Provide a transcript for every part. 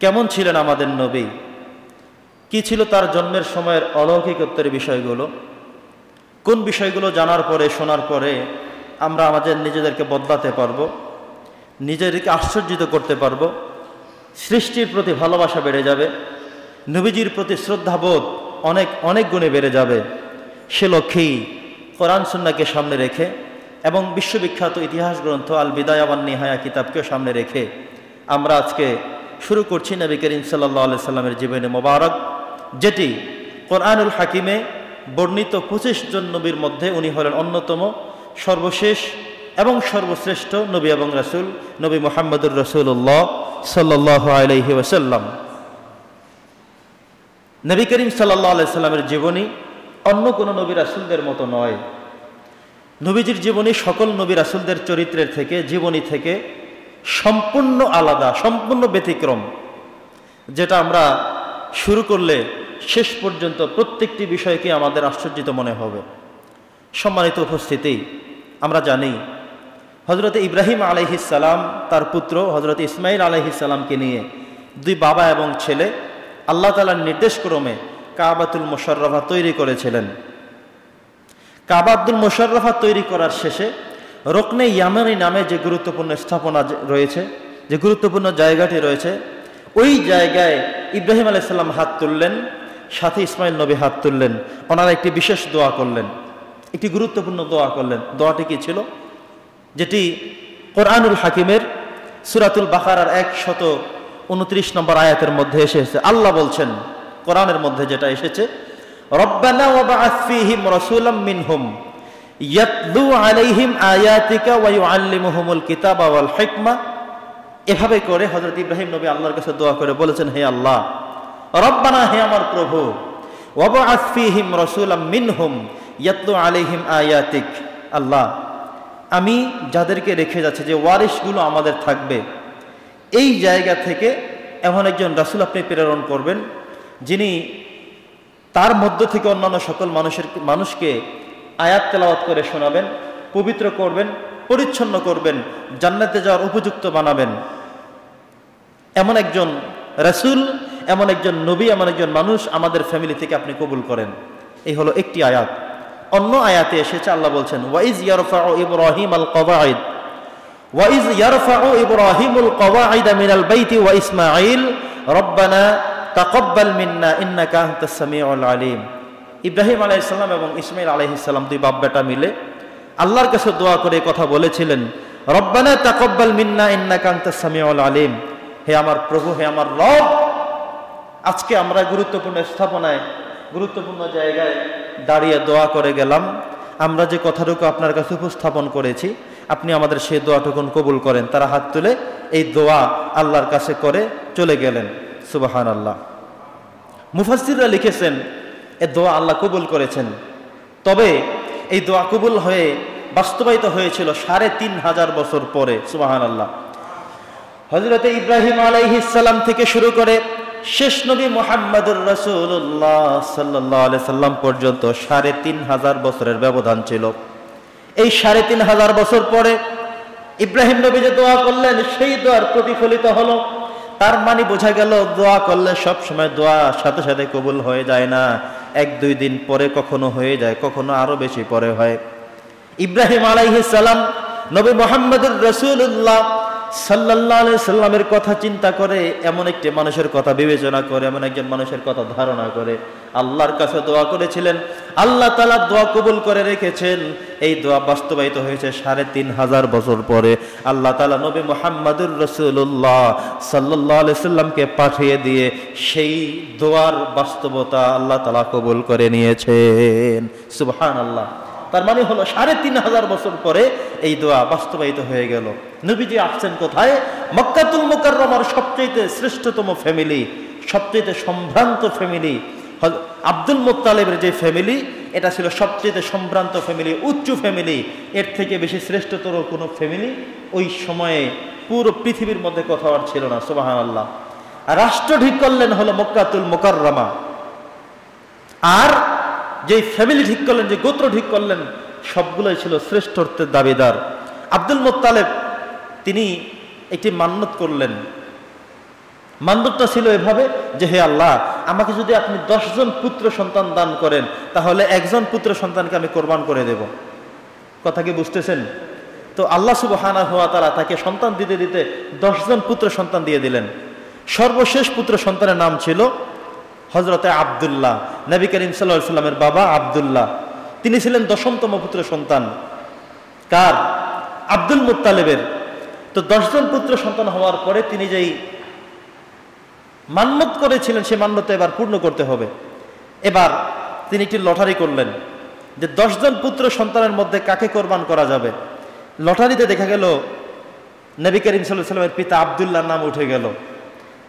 কেমন ছিলেন আমাদের নবী, কি ছিল তার জন্মের সময়ের অলৌকিকত্বের বিষয়গুলো, কোন বিষয়গুলো জানার পরে শোনার পরে আমরা আমাদের নিজেদেরকে বদলাতে পারবো, নিজেদেরকে আশ্চর্যিত করতে পারবো, সৃষ্টির প্রতি ভালোবাসা বেড়ে যাবে, নবীজির প্রতি শ্রদ্ধাবোধ অনেক অনেক গুণে বেড়ে যাবে। সে লক্ষ্যেই কোরআন সুন্নাহকে সামনে রেখে এবং বিশ্ববিখ্যাত ইতিহাস গ্রন্থ আল বিদায়া ওয়ান নিহায়া কিতাবকেও সামনে রেখে আমরা আজকে শুরু করছি নবী করিম সাল্লাল্লাহু আলাইহি সাল্লামের জীবনী মোবারক, যেটি কোরআনুল হাকিমে বর্ণিত 25 জন নবীর মধ্যে উনি হলেন অন্যতম, সর্বশেষ এবং সর্বশ্রেষ্ঠ নবী এবং রাসূল, নবী মুহাম্মদুর রাসূলুল্লাহ সাল্লাল্লাহু আলাইহি ওয়াসাল্লাম। নবী করিম সাল্লাল্লাহু আলাইহি সাল্লামের জীবনী অন্য কোনো নবী রাসূলদের মতো নয়। নবীজির জীবনী সকল নবী রাসূলদের চরিত্রের থেকে, জীবনী থেকে সম্পূর্ণ আলাদা, সম্পূর্ণ ব্যতিক্রম, যেটা আমরা শুরু করলে শেষ পর্যন্ত প্রত্যেকটি বিষয়কে আমাদের আশ্চর্যিত মনে হবে। সম্মানিত উপস্থিতি, আমরা জানি হযরত ইব্রাহিম আলাইহিস সালাম তার পুত্র হযরত ইসমাইল আলাইহিস সালামকে নিয়ে দুই বাবা এবং ছেলে আল্লাহ তাআলার নির্দেশক্রমে কাবাতুল মুশাররফা তৈরি করেছিলেন। কাবাতুল মুশাররফা তৈরি করার শেষে রুকনে ইয়ামানি নামে যে গুরুত্বপূর্ণ স্থাপনা রয়েছে, যে গুরুত্বপূর্ণ জায়গাটি রয়েছে, ওই জায়গায় ইব্রাহিম আলাইহিস সালাম হাত তুললেন, সাথে ইসমাইল নবী হাত তুললেন, ওনারা একটি বিশেষ দোয়া করলেন, একটি গুরুত্বপূর্ণ দোয়া করলেন। দোয়াটি কি ছিল, যেটি কোরআনুল হাকিমের সূরাতুল বাকারার 129 নম্বর আয়াতের মধ্যে এসেছে। আল্লাহ বলছেন কোরআনের মধ্যে যেটা এসেছে, রব্বানা ওয়াবআথ ফীহিম রাসূলাম মিনহুম ইয়াতলু আলাইহিম আয়াতিকা ওয়া ইউআল্লিমুহুমুল কিতাবা ওয়াল হিকমা। এভাবে করে হযরত ইব্রাহিম নবী আল্লাহর কাছে দোয়া করে বলেছেন, হে আল্লাহ, রব্বানা, হে আমার প্রভু, ওয়াবআথ ফীহিম রাসূলাম মিনহুম ইয়াতলু আলাইহিম আয়াতিক। আল্লাহ, আমি যাদেরকে রেখে যাচ্ছে, যে ওয়ারিসগুলো আমাদের থাকবে, এই জায়গা থেকে এমন একজন রাসূল আপনি প্রেরণ করবেন, যিনি তার মধ্য থেকে অন্যান্য সকল মানুষকে আয়াত তেলাওয়াত করে শোনাবেন, পবিত্র করবেন, পরিচ্ছন্ন করবেন, জান্নাতে যাওয়ার উপযুক্ত বানাবেন। এমন একজন রাসূল, এমন একজন নবী, এমন একজন মানুষ আমাদের ফ্যামিলি থেকে আপনি কবুল করেন। এই হলো একটি আয়াত। অন্য আয়াতে এসেছে, আল্লাহ বলছেন, ওয়াইজ ইয়ারফাউ ইব্রাহিমাল কওয়াইদ ওয়াইজ ইয়ারফাউ ইব্রাহিমুল কওয়াইদ মিনাল বাইতি ওয়া ইসমাঈল রব্বানা তাকাব্বাল মিন্না ইন্নাকা আনতাস সামিউল আলিম। ইব্রাহিম আলাইহিস সালাম এবং ইসমাঈল আলাইহিস সালাম দুই বাপ বেটা মিলে আল্লাহর কাছে দোয়া করে কথা বলেছিলেন, রব্বানা তাকাব্বাল মিন্না ইন্নাকা আনতাস সামিউল আলিম। হে আমার প্রভু, হে আমার রব, আজকে আমরা গুরুত্বপূর্ণ স্থাপনায়, গুরুত্বপূর্ণ জায়গায় দাঁড়িয়ে দোয়া করে গেলাম, আমরা যে কথাটুকু আপনার কাছে উপস্থাপন করেছি, আপনি আমাদের সেই দোয়াটুকুন কবুল করেন। তারা হাত তুলে এই দোয়া আল্লাহর কাছে করে চলে গেলেন। সুবহানাল্লাহ। মুফাসসিররা লিখেছেন এই দোয়া আল্লাহ কবুল করেছেন, তবে এই দোয়া কবুল হয়ে বাস্তবায়িত হয়েছিল 3500 বছর পরে। সুবহানাল্লাহ। হযরত ইব্রাহিম আলাইহিস সালাম থেকে শুরু করে শেষ নবী মুহাম্মদুর রাসূলুল্লাহ সাল্লাল্লাহু আলাইহি সাল্লাম পর্যন্ত 3500 বছরের ব্যবধান ছিল। এই 3500 বছর পরে ইব্রাহিম নবী যে দোয়া করলেন, সেই দোয়ার প্রতিফলিত হলো। তার মানে বোঝা গেল, দোয়া করলে সব সময় দোয়া সাথে সাথে কবুল হয়ে যায় না, 1-2 দিন পরে কখনো হয়ে যায়, কখনো আরো বেশি পরে হয়। ইব্রাহিম আলাইহিস সালাম নবী মুহাম্মদুর রাসূলুল্লাহ সাল্লাল্লাহু আলাইহি সাল্লামের কথা চিন্তা করে, এমন একটি মানুষের কথা বিবেচনা করে, এমন একজন মানুষের কথা ধারণা করে আল্লাহর কাছে দোয়া করেছিলেন। আল্লাহ তাআলা দোয়া কবুল করে রেখেছেন। এই দোয়া বাস্তবায়িত হয়েছে 3500 বছর পরে। আল্লাহ তাআলা নবী মুহাম্মদুর রাসূলুল্লাহ সাল্লাল্লাহু আলাইহি সাল্লামকে পাঠিয়ে দিয়ে সেই দোয়ার বাস্তবতা আল্লাহ তাআলা কবুল করে নিয়েছেন। সুবহানাল্লাহ। তার মানে হলো 3500 বছর পরে এই দোয়া বাস্তবায়িত হয়ে গেল। নবীজি আসছেন কোথায়? মক্কাতুল মুকাররমার সবচেয়ে শ্রেষ্ঠতম ফ্যামিলি, সবচেয়ে সম্ভ্রান্ত ফ্যামিলি, আব্দুল মুত্তালিবের যে ফ্যামিলি, এটা ছিল সবচেয়ে সম্ভ্রান্ত ফ্যামিলি, উচ্চ ফ্যামিলি। এর থেকে বেশি শ্রেষ্ঠতর কোনো ফ্যামিলি ওই সময়ে পুরো পৃথিবীর মধ্যে কোথাও আর ছিল না। সুবহানাল্লাহ। রাষ্ট্র ঠিক করলেন হলো মক্কাতুল মুকাররমা, আর যে ফ্যামিলি ঠিক করলেন, যে গোত্র ঠিক করলেন, সবগুলোই ছিল শ্রেষ্ঠত্বের দাবিদার। আব্দুল মুত্তালিব তিনি একটি মান্নত করলেন, মান্যতটা ছিল এভাবে যে হে আল্লাহ, আমাকে যদি আপনি 10 জন পুত্র সন্তান দান করেন তাহলে একজন পুত্র সন্তানকে আমি কোরবান করে দেব। কথা কি বুঝতেছেন? তো আল্লাহ সুবহানাহু ওয়া তাআলা তাকে সন্তান দিতে দিতে 10 জন পুত্র সন্তান দিয়ে দিলেন। সর্বশেষ পুত্র সন্তানের নাম ছিল হযরতে আব্দুল্লাহ। নবী করিম সাল্লাল্লাহু আলাইহি সাল্লামের বাবা আব্দুল্লাহ, তিনি ছিলেন 10তম পুত্র সন্তান। কার? আব্দুল মুত্তালিবের। তো 10 জন পুত্র সন্তান হওয়ার পরে তিনি যেই মান্যত করেছিলেন সে মান্যত এবার পূর্ণ করতে হবে। এবার তিনি একটি লটারি করলেন যে 10 জন পুত্র সন্তানের মধ্যে কাকে কোরবান করা যাবে। লটারিতে দেখা গেল নবী করিম সাল্লাল্লাহু আলাইহি সাল্লামের পিতা আব্দুল্লাহর নাম উঠে গেল।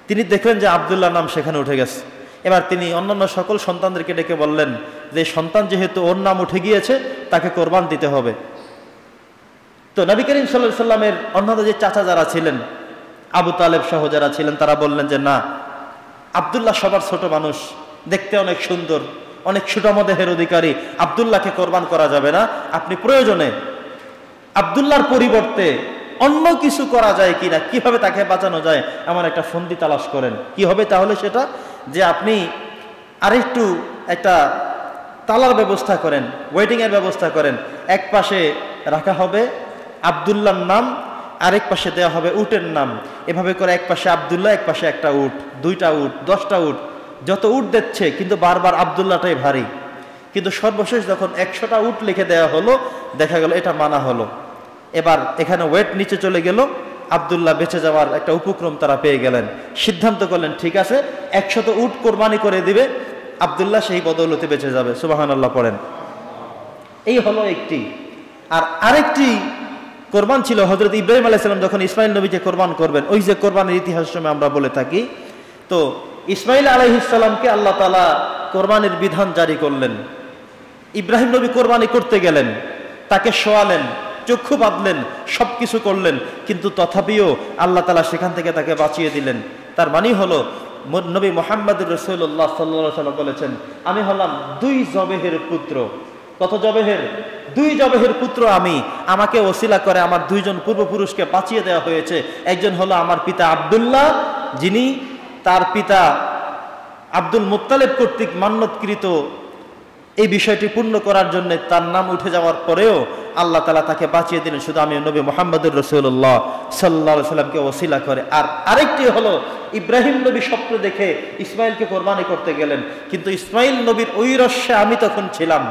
তিনি দেখলেন যে আব্দুল্লাহর নাম সেখানে উঠে গেছে। এবার তিনি অন্যান্য সকল সন্তানদেরকে ডেকে বললেন যে সন্তান যেহেতু ওর নাম উঠে গিয়েছে তাকে কোরবান দিতে হবে। তো নবী করিম সাল্লাল্লাহু আলাইহি সাল্লামের অন্যান্য যে চাচা যারা ছিলেন, আবু তালেব সহ যারা ছিলেন, তারা বললেন যে না, আব্দুল্লাহ সবার ছোট মানুষ, দেখতে অনেক সুন্দর, অনেক সুঠাম দেহের অধিকারী, আব্দুল্লাহকে কোরবান করা যাবে না। আপনি প্রয়োজনে আব্দুল্লাহর পরিবর্তে অন্য কিছু করা যায় কিনা, কিভাবে তাকে বাঁচানো যায়, আমার একটা ফন্দি তালাশ করেন। কি হবে তাহলে সেটা? যে আপনি আরেকটু একটা তালার ব্যবস্থা করেন, ওয়েটিংয়ের ব্যবস্থা করেন। এক পাশে রাখা হবে আব্দুল্লাহর নাম, আরেক পাশে দেওয়া হবে উটের নাম। এভাবে করে এক পাশে আব্দুল্লাহ, এক পাশে একটা উট, 2টা উট, 10টা উট, যত উট দিচ্ছে কিন্তু বারবার আব্দুল্লাহটাই ভারী। কিন্তু সর্বশেষ যখন 100টা উট লিখে দেওয়া হলো, দেখা গেল এটা মানা হলো। এবার এখানে ওয়েট নিচে চলে গেল, আব্দুল্লাহ বেঁচে যাওয়ার একটা উপক্রম তারা পেয়ে গেলেন। সিদ্ধান্ত করলেন ঠিক আছে 100 উট কোরবানি করে দিবে, আব্দুল্লাহ সেই বদৌলতে বেঁচে যাবে। সুবহানাল্লাহ পড়েন। এই হলো একটি। আর আরেকটি কোরবান ছিল হযরত ইব্রাহিম আলাইহিস সালাম যখন ইসমাইল নবীকে কোরবান করবেন। ওই যে কোরবানের ইতিহাস সময় আমরা বলে থাকি, তো ইসমাইল আলাইহিস সালামকে আল্লাহ তাআলা কোরবানির বিধান জারি করলেন। ইব্রাহিম নবী কোরবানি করতে গেলেন, তাকে শোয়ালেন, চক্ষু বাঁধলেন, সবকিছু করলেন, কিন্তু তথাপিও আল্লাহ তাআলা সেখান থেকে তাকে বাঁচিয়ে দিলেন। তার মানে হলো নবী মুহাম্মদুর রাসূলুল্লাহ সাল্লাল্লাহু আলাইহি ওয়াসাল্লাম বলেছেন, আমি হলাম 2 জবেহের পুত্র। কত জবেহের? 2 জবেহের পুত্র আমি। আমাকে ওসিলা করে আমার 2 জন পূর্বপুরুষকে বাঁচিয়ে দেওয়া হয়েছে। একজন হলো আমার পিতা আব্দুল্লাহ, যিনি তার পিতা আব্দুল মুত্তালিব কর্তৃক মান্যতকৃত এই বিষয়টি পূর্ণ করার জন্য তার নাম উঠে যাওয়ার পরেও আল্লাহ তাআলা তাকে বাঁচিয়ে দিলেন শুধু আমি নবী মুহাম্মদুর রাসূলুল্লাহ সাল্লাল্লাহু আলাইহি সাল্লামকে ওসিলা করে। আর আরেকটি হলো ইব্রাহিম নবী স্বপ্ন দেখে ইসমাইলকে কোরবানি করতে গেলেন, কিন্তু ইসমাইল নবীর ওই রস্যে আমি তখন ছিলাম,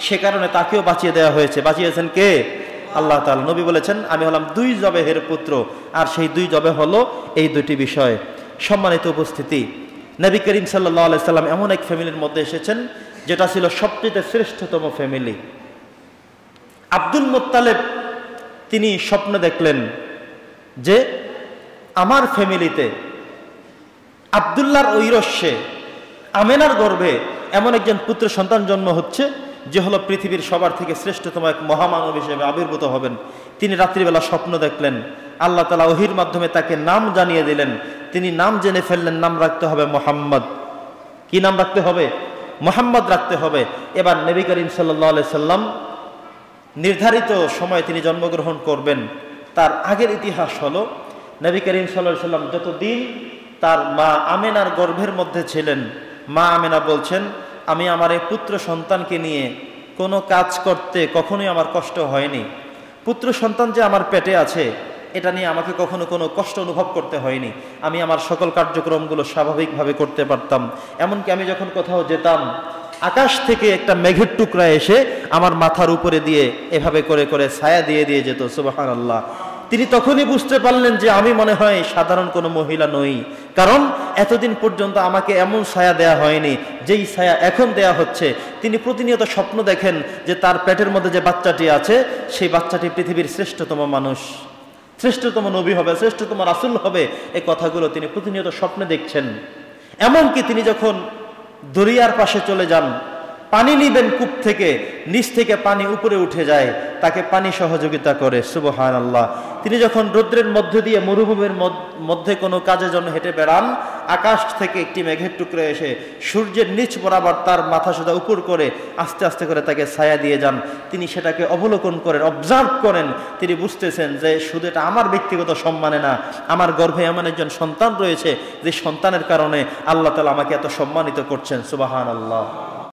সে কারণে তাকেও বাঁচিয়ে দেওয়া হয়েছে। বাঁচিয়েছেন কে? আল্লাহ তাআলা। নবী বলেছেন আমি হলাম 2 জবেহের পুত্র। আর সেই 2 জবে হলো এই 2টি বিষয়। সম্মানিত উপস্থিতি, নবী করিম সাল্লাল্লাহু আলাইহি সাল্লাম এমন এক ফ্যামিলির মধ্যে এসেছেন যেটা ছিল সবচেয়ে শ্রেষ্ঠতম ফ্যামিলি। আব্দুল মুত্তালিব তিনি স্বপ্ন দেখলেন যে আমার ফ্যামিলিতে আব্দুল্লাহর ঐরস্যে আমেনার গর্ভে এমন একজন পুত্র সন্তান জন্ম হচ্ছে যে হলো পৃথিবীর সবার থেকে শ্রেষ্ঠতম এক মহামানব হিসেবে আবির্ভূত হবেন। তিনি রাত্রিবেলা স্বপ্ন দেখলেন, আল্লাহ তাআলা ওহীর মাধ্যমে তাকে নাম জানিয়ে দিলেন। তিনি নাম জেনে ফেললেন, নাম রাখতে হবে মুহাম্মদ। কি নাম রাখতে হবে? মুহাম্মদ রাখতে হবে। এবার নবী করিম সাল্লাল্লাহু আলাইহি সাল্লাম নির্ধারিত সময়ে তিনি জন্মগ্রহণ করবেন। তার আগের ইতিহাস হলো নবী করিম সাল্লাল্লাহু আলাইহি সাল্লাম যতদিন তার মা আমেনার গর্ভের মধ্যে ছিলেন, মা আমেনা বলছেন আমি আমার এই পুত্র সন্তানকে নিয়ে কোনো কাজ করতে কখনোই আমার কষ্ট হয়নি। পুত্র সন্তান যে আমার পেটে আছে এটা নিয়ে আমাকে কখনো কোনো কষ্ট অনুভব করতে হয়নি। আমি আমার সকল কার্যক্রমগুলো স্বাভাবিকভাবে করতে পারতাম। এমনকি আমি যখন কোথাও যেতাম, আকাশ থেকে একটা মেঘের টুকরা এসে আমার মাথার উপরে দিয়ে এভাবে করে করে ছায়া দিয়ে দিয়ে যেত। সুবহানাল্লাহ। তিনি তখনই বুঝতে পারলেন যে আমি মনে হয় সাধারণ কোনো মহিলা নই, কারণ এতদিন পর্যন্ত আমাকে এমন ছায়া দেয়া হয়নি যেই ছায়া এখন দেয়া হচ্ছে। তিনি প্রতিনিয়ত স্বপ্ন দেখেন যে তার পেটের মধ্যে যে বাচ্চাটি আছে সেই বাচ্চাটি পৃথিবীর শ্রেষ্ঠতম মানুষ, শ্রেষ্ঠতম নবী হবে, শ্রেষ্ঠতম রাসূল হবে। এই কথাগুলো তিনি প্রতিনিয়ত স্বপ্নে দেখছেন। এমনকি তিনি যখন দরিয়ার পাশে চলে যান, পানি নিবেন কূপ থেকে, নিচ থেকে পানি উপরে উঠে যায়, তাকে পানি সহযোগিতা করে। সুবহানাল্লাহ। তিনি যখন রৌদ্রের মধ্যে দিয়ে মরুভূমির মধ্যে কোনো কাজের জন্য হেঁটে বেড়ান, আকাশ থেকে একটি মেঘের টুকরো এসে সূর্যের নিচ বরাবর তার মাথা সোজা উপর করে আস্তে আস্তে করে তাকে ছায়া দিয়ে যান। তিনি সেটাকে অবলোকন করেন, অবজার্ভ করেন। তিনি বুঝতেছেন যে শুধু এটা আমার ব্যক্তিগত সম্মানে না, আমার গর্ভে এমন একজন সন্তান রয়েছে যে সন্তানের কারণে আল্লাহ তাআলা আমাকে এত সম্মানিত করছেন। সুবহানাল্লাহ।